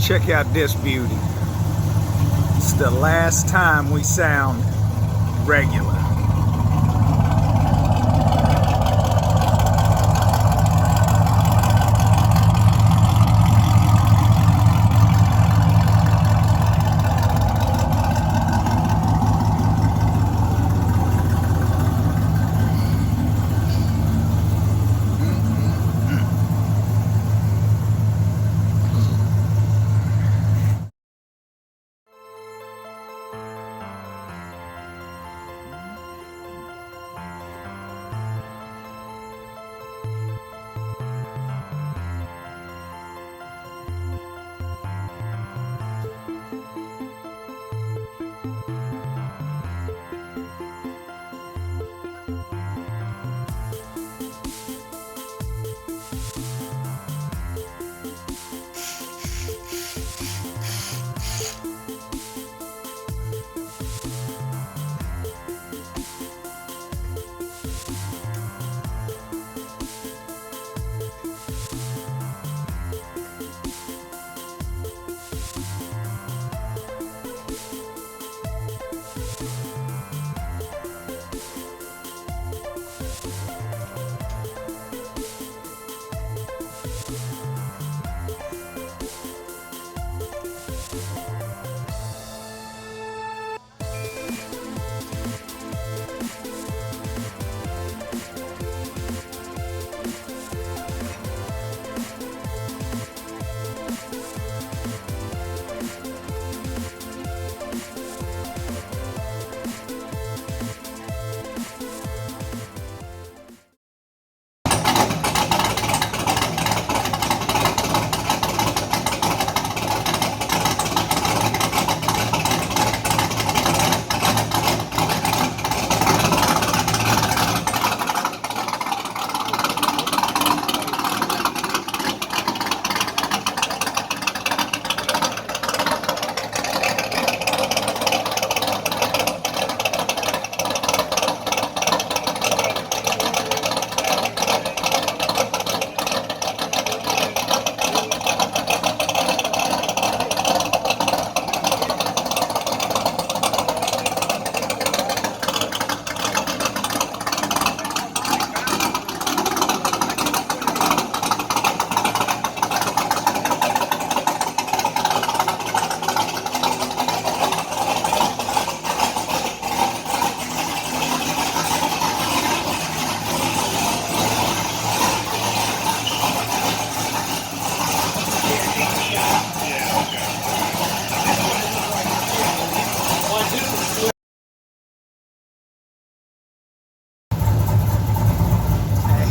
Check out this beauty. It's the last time we sound regular.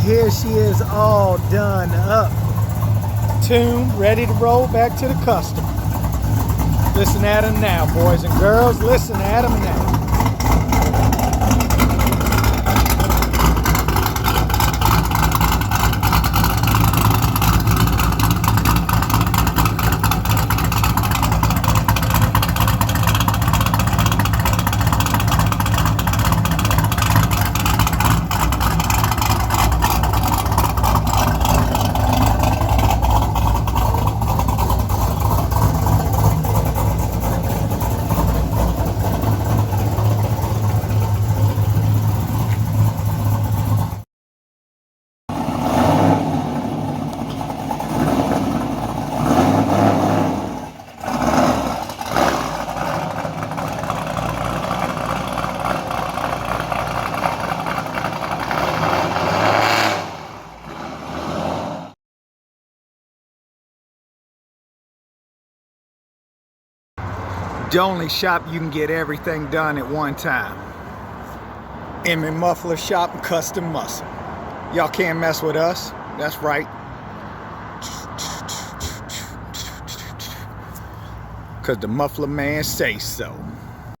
Here she is, all done up, tuned, ready to roll back to the customer. Listen at him now, boys and girls. Listen at him now. The only shop you can get everything done at one time. Inman Muffler Shop and Custom Muscle. Y'all can't mess with us. That's right. Cause the muffler man say so.